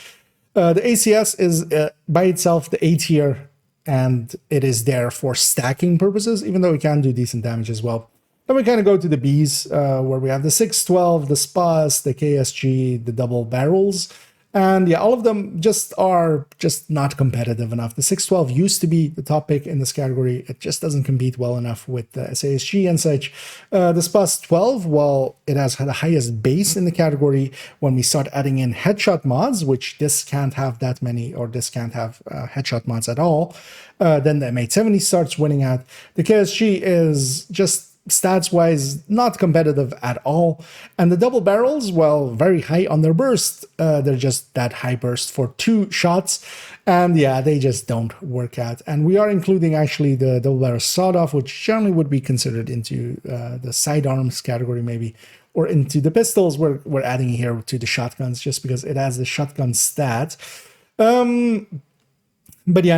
The ACS is by itself the A tier, and it is there for stacking purposes, even though it can do decent damage as well. Then we kind of go to the Bs, where we have the 612, the SPAS, the KSG, the double barrels. And yeah, all of them are just not competitive enough. The 612 used to be the top pick in this category. It just doesn't compete well enough with the SASG and such. The SPAS 12, well, it has the highest base in the category. When we start adding in headshot mods, which this can't have that many, or this can't have headshot mods at all, then the M870 starts winning out. The KSG is just stats-wise not competitive at all, and the double barrels, well, very high on their burst. They're just that high burst for 2 shots, and yeah, they just don't work out. And we are including actually the double barrel sawed-off, which generally would be considered into the sidearms category maybe, or into the pistols. We're adding here to the shotguns just because it has the shotgun stat. But yeah,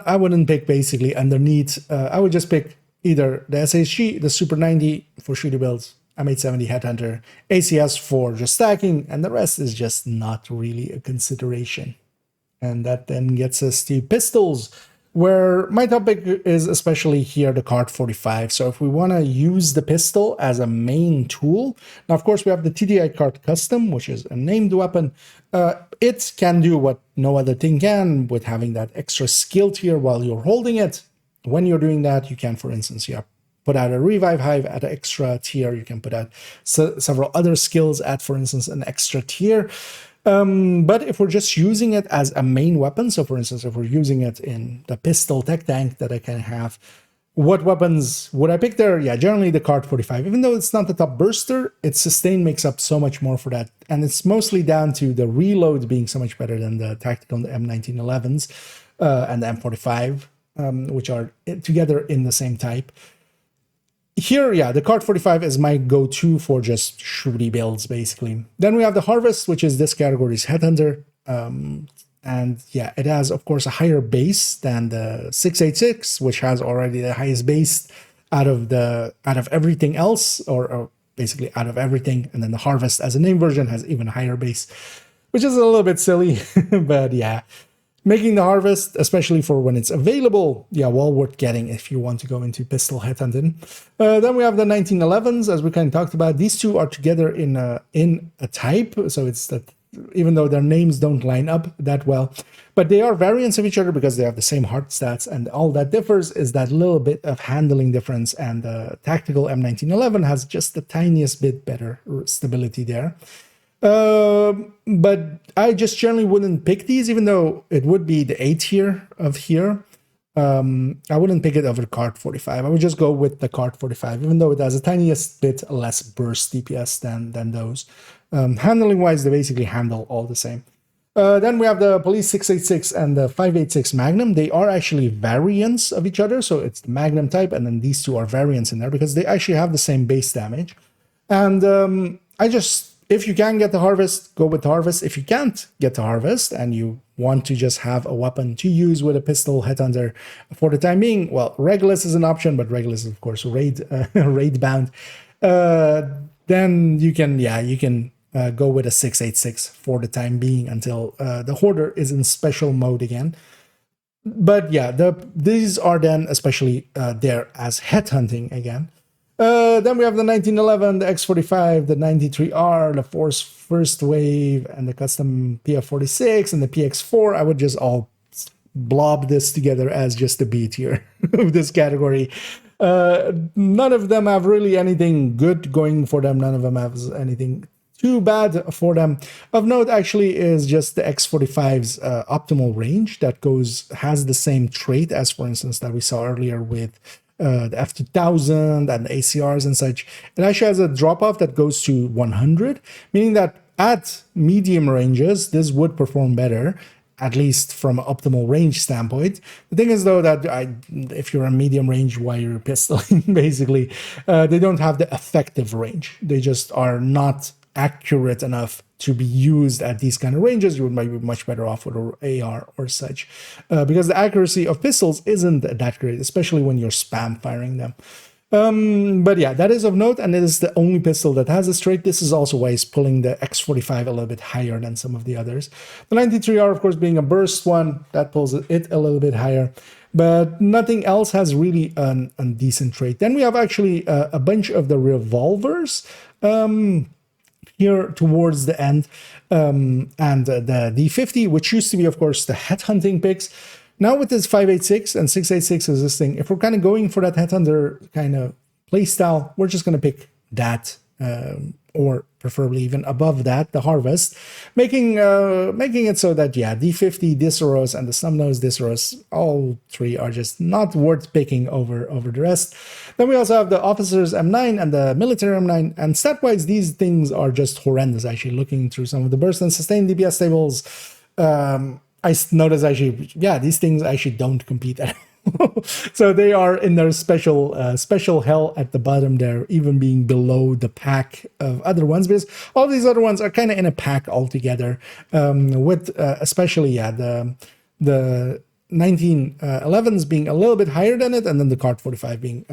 I wouldn't pick basically underneath. I would just pick either the SHG, the Super 90 for shooter builds, M870 Headhunter, ACS for just stacking, and the rest is just not really a consideration. And that then gets us to pistols, where my topic is especially here the Card 45. So if we want to use the pistol as a main tool, now of course we have the TDI Card Custom, which is a named weapon. It can do what no other thing can, with having that extra skill tier while you're holding it. When you're doing that, you can, for instance, put out a revive hive at an extra tier. You can put out several other skills at, for instance, an extra tier. But if we're just using it as a main weapon, so for instance, if we're using it in the pistol tech tank that I can have, what weapons would I pick there? Yeah, generally the Card 45. Even though it's not the top burster, its sustain makes up so much more for that. And it's mostly down to the reload being so much better than the tactical and the M1911s and the M45. Which are together in the same type. Here, yeah, the Card 45 is my go-to for just shooty builds, basically. Then we have the Harvest, which is this category's Headhunter. And yeah, it has, of course, a higher base than the 686, which has already the highest base out of everything else, or basically out of everything. And then the Harvest as a name version has even higher base, which is a little bit silly, but yeah. Making the Harvest, especially for when it's available, yeah, well worth getting if you want to go into pistol headhunting. Then we have the 1911s, as we kind of talked about. These two are together in a type, so it's that even though their names don't line up that well, but they are variants of each other because they have the same heart stats, and all that differs is that little bit of handling difference, and the tactical M1911 has just the tiniest bit better stability there. But I just generally wouldn't pick these, even though it would be the A tier of here. I wouldn't pick it over the Card 45. I would just go with the Card 45, even though it has a tiniest bit less burst DPS than those. Handling wise, they basically handle all the same. Then we have the Police 686 and the 586 Magnum. They are actually variants of each other. So it's the Magnum type, and then these two are variants in there because they actually have the same base damage. And if you can get the Harvest, go with the Harvest. If you can't get the Harvest and you want to just have a weapon to use with a pistol headhunter for the time being, well, Regulus is an option, but Regulus is, of course, raid bound. Then you can go with a 686 for the time being until the Hoarder is in special mode again. But yeah, these are then especially there as headhunting again. Then we have the 1911, the X45, the 93R, the Force First Wave, and the custom PF46 and the PX4. I would just all blob this together as just a B tier of this category. None of them have really anything good going for them. None of them have anything too bad for them. Of note, actually, is just the X45's optimal range that has the same trait as, for instance, that we saw earlier with the F2000 and the ACRs and such. It actually has a drop-off that goes to 100, meaning that at medium ranges, this would perform better, at least from an optimal range standpoint. The thing is, though, that if you're a medium range wire pistoling, basically, they don't have the effective range. They just are not accurate enough to be used at these kind of ranges. You might be much better off with an AR or such, because the accuracy of pistols isn't that great, especially when you're spam firing them. But yeah, that is of note, and it is the only pistol that has this trait. This is also why it's pulling the X45 a little bit higher than some of the others. The 93R, of course, being a burst one, that pulls it a little bit higher, but nothing else has really a decent trait. Then we have actually a bunch of the revolvers here towards the end, and the D50, which used to be, of course, the headhunting picks. Now with this 586 and 686 existing, if we're kind of going for that headhunter kind of playstyle, we're just going to pick that, or preferably even above that, the Harvest, making it so that, yeah, D50, Diceros, and the Snub-Nosed Diceros, all three are just not worth picking over the rest. Then we also have the Officer's M9 and the Military M9, and stat-wise, these things are just horrendous, actually, looking through some of the burst and sustained DPS tables. I noticed, actually, yeah, these things actually don't compete at all. So they are in their special hell at the bottom there, even being below the pack of other ones, because all these other ones are kind of in a pack altogether, with especially, yeah, the 1911s being a little bit higher than it, and then the Card 45 being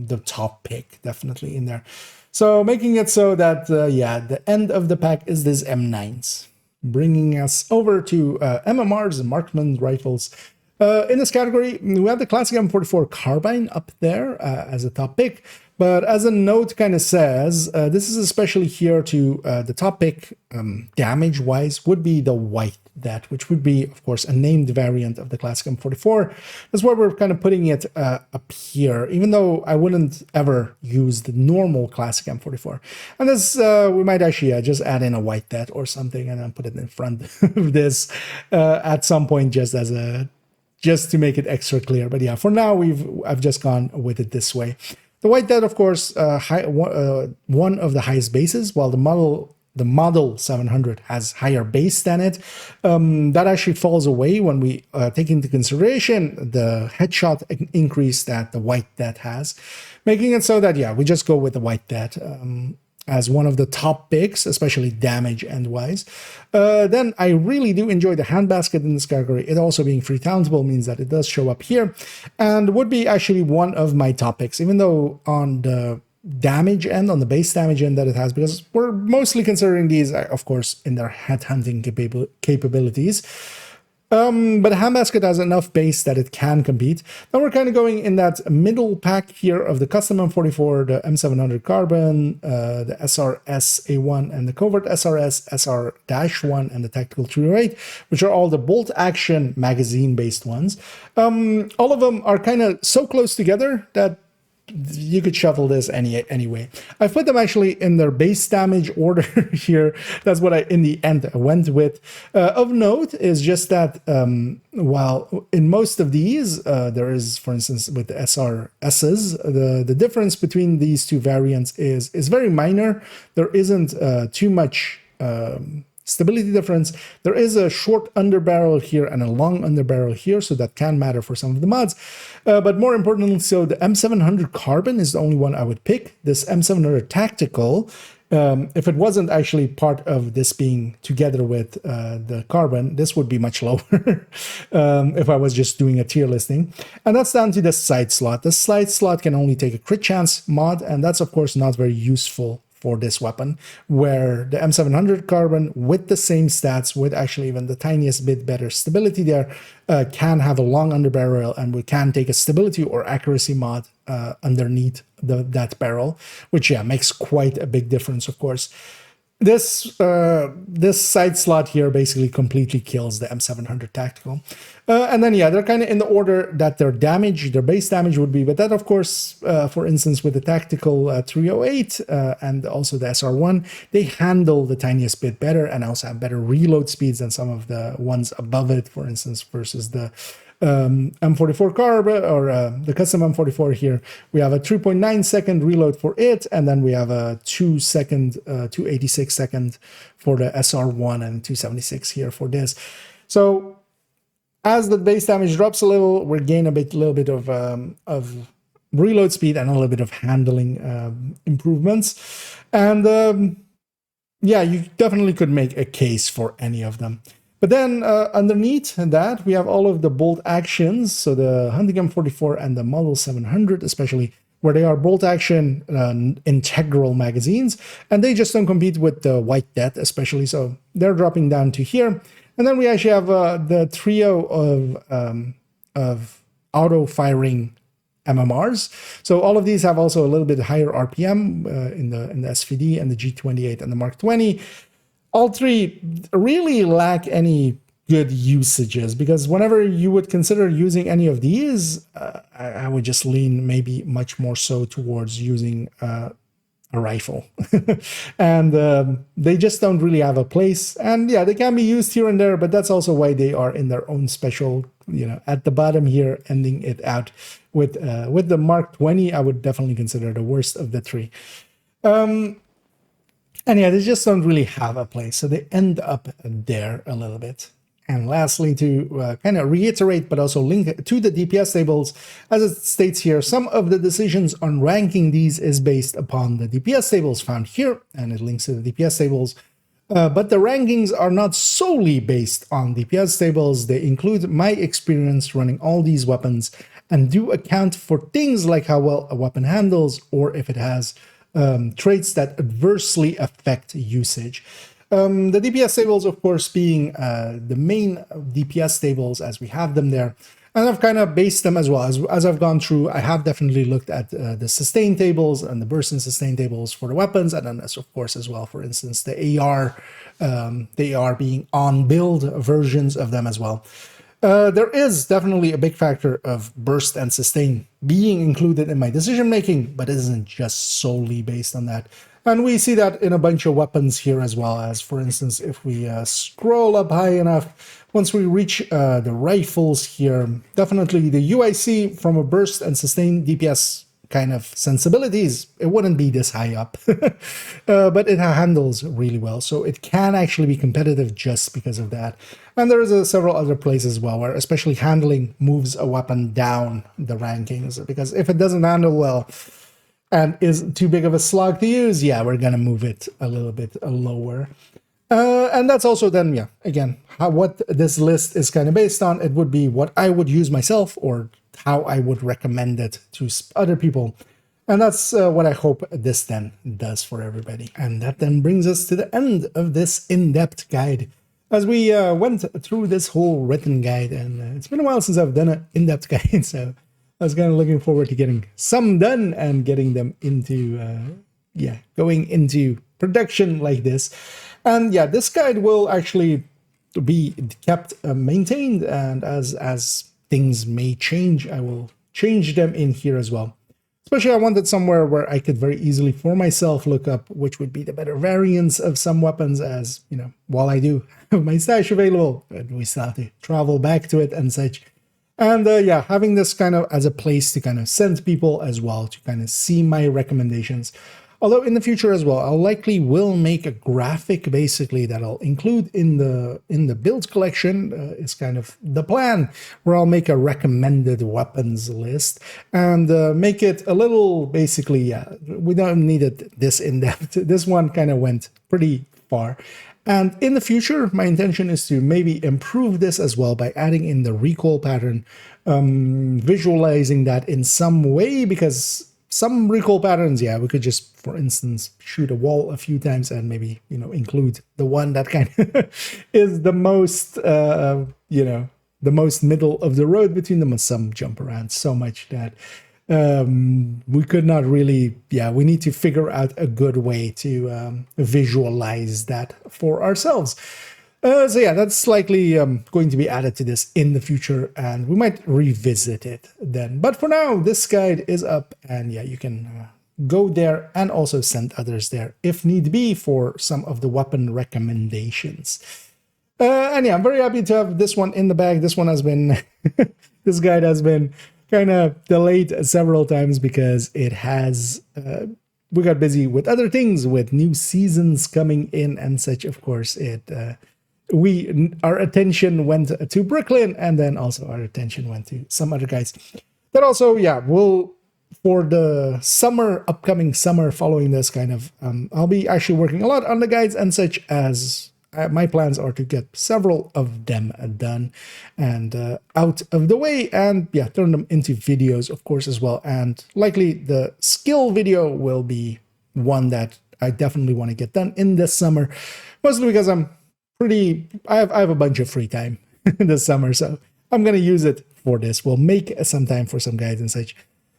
the top pick, definitely in there. So making it so that, yeah, the end of the pack is this M9s. Bringing us over to MMRs and Marksman Rifles. In this category, we have the classic M44 carbine up there as a top pick, but as a note kind of says, this is especially here to the top pick damage-wise would be the white that, which would be, of course, a named variant of the classic M44. That's why we're kind of putting it up here, even though I wouldn't ever use the normal classic M44. And this, we might actually just add in a white that or something and then put it in front of this at some point, just to make it extra clear. But yeah, for now, I've just gone with it this way. The white that, of course, one of the highest bases, while the model 700 has higher base than it. That actually falls away when we take into consideration the headshot increase that the white that has, making it so that, yeah, we just go with the white that as one of the top picks, especially damage end-wise. Then I really do enjoy the handbasket in this category. It also being free talentable means that it does show up here, and would be actually one of my top picks, even though on the damage end, on the base damage end that it has, because we're mostly considering these, of course, in their headhunting capabilities. But a handbasket has enough base that it can compete. Then we're kind of going in that middle pack here of the custom M44, the M700 Carbon, the SRS A1, and the Covert SRS, SR-1, and the Tactical 308, which are all the bolt-action magazine-based ones. All of them are kind of so close together that you could shuffle this anyway. I put them actually in their base damage order here. That's what I, in the end, went with. Of note is just that while in most of these, there is, for instance, with the SRSs, the difference between these two variants is very minor. There isn't too much stability difference. There is a short underbarrel here and a long underbarrel here, so that can matter for some of the mods. But more importantly, so the M700 Carbon is the only one I would pick. This M700 Tactical, if it wasn't actually part of this being together with the Carbon, this would be much lower if I was just doing a tier listing. And that's down to the side slot. The side slot can only take a crit chance mod, and that's, of course, not very useful for this weapon, where the M700 carbon with the same stats, with actually even the tiniest bit better stability there, can have a long underbarrel, and we can take a stability or accuracy mod underneath that barrel, which makes quite a big difference, of course. This side slot here basically completely kills the M700 Tactical. And then, they're kind of in the order that their base damage would be. But that, of course, for instance, with the Tactical 308 and also the SR1, they handle the tiniest bit better and also have better reload speeds than some of the ones above it, for instance, versus the M44 carb or the custom M44 here. We have a 3.9 second reload for it, and then we have a 286 second for the SR1 and 276 here for this. So as the base damage drops a little, we gain a little bit of reload speed and a little bit of handling improvements. And you definitely could make a case for any of them. But then underneath that, we have all of the bolt actions. So the Hunting M44 and the Model 700, especially, where they are bolt action integral magazines. And they just don't compete with the White Death, especially. So they're dropping down to here. And then we actually have the trio of auto-firing MMRs. So all of these have also a little bit higher RPM in the SVD and the G28 and the Mark 20. All three really lack any good usages, because whenever you would consider using any of these, I would just lean maybe much more so towards using a rifle. And they just don't really have a place. And they can be used here and there, but that's also why they are in their own special, at the bottom here, ending it out with the Mark 20. I would definitely consider the worst of the three. And they just don't really have a place, so they end up there a little bit. And lastly, to kind of reiterate, but also link to the DPS tables, as it states here, some of the decisions on ranking these is based upon the DPS tables found here, and it links to the DPS tables. But the rankings are not solely based on DPS tables. They include my experience running all these weapons and do account for things like how well a weapon handles, or if it has traits that adversely affect usage. The DPS tables, of course, being the main DPS tables as we have them there. And I've kind of based them as well. As I've gone through, I have definitely looked at the sustain tables and the burst and sustain tables for the weapons. And then, of course, as well, for instance, the AR being on-build versions of them as well. There is definitely a big factor of burst and sustain being included in my decision making, but it isn't just solely based on that. And we see that in a bunch of weapons here as well, as for instance, if we scroll up high enough, once we reach the rifles here, definitely the UIC from a burst and sustain DPS kind of sensibilities, it wouldn't be this high up, but it handles really well. So it can actually be competitive just because of that. And there's several other places as well, where especially handling moves a weapon down the rankings, because if it doesn't handle well and is too big of a slog to use, we're going to move it a little bit lower. And that's also then, again, what this list is kind of based on. It would be what I would use myself, or how I would recommend it to other people. And that's what I hope this then does for everybody. And that then brings us to the end of this in-depth guide. As we went through this whole written guide, and it's been a while since I've done an in-depth guide, so I was kind of looking forward to getting some done and getting them into, going into production like this. And this guide will actually be kept maintained, and as things may change, I will change them in here as well. Especially I wanted somewhere where I could very easily for myself look up which would be the better variants of some weapons, as while I do have my stash available, we still have to travel back to it and such. And having this kind of as a place to kind of send people as well to kind of see my recommendations. Although in the future as well, I'll likely will make a graphic basically that I'll include in the build collection. Is kind of the plan, where I'll make a recommended weapons list and make it a little basically, we don't need it this in-depth. This one kind of went pretty far. And in the future, my intention is to maybe improve this as well by adding in the recoil pattern, visualizing that in some way, because some recoil patterns, yeah, we could just, for instance, shoot a wall a few times and maybe, you know, include the one that kind of is the most, you know, the most middle of the road between them, and some jump around so much that we could not really, yeah, we need to figure out a good way to visualize that for ourselves. So yeah, that's likely going to be added to this in the future, and we might revisit it then. But for now, this guide is up, and yeah, you can go there and also send others there if need be for some of the weapon recommendations. And yeah, I'm very happy to have this one in the bag. This one has been, this guide has been kind of delayed several times because it has, we got busy with other things, with new seasons coming in and such. Of course, our attention went to Brooklyn, and then also our attention went to some other guys that also, yeah, will, for the summer, upcoming summer following this kind of, I'll be actually working a lot on the guides and such, as my plans are to get several of them done and out of the way, and yeah, turn them into videos, of course, as well. And likely the skill video will be one that I definitely want to get done in this summer, mostly because I have a bunch of free time this summer, so I'm gonna use it for this. We'll make some time for some guides and such.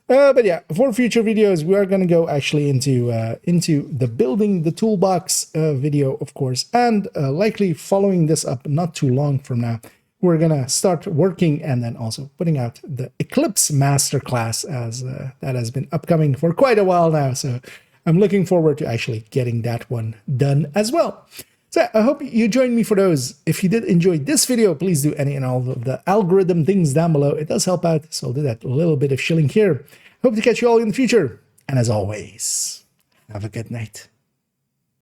But yeah, for future videos, we are going to go actually into the building the toolbox video, of course, and likely following this up not too long from now, we're going to start working and then also putting out the Eclipse Masterclass, as that has been upcoming for quite a while now. So I'm looking forward to actually getting that one done as well. So I hope you join me for those. If you did enjoy this video, please do any and all of the algorithm things down below. It does help out, so I'll do that little bit of shilling here. Hope to catch you all in the future. And as always, have a good night.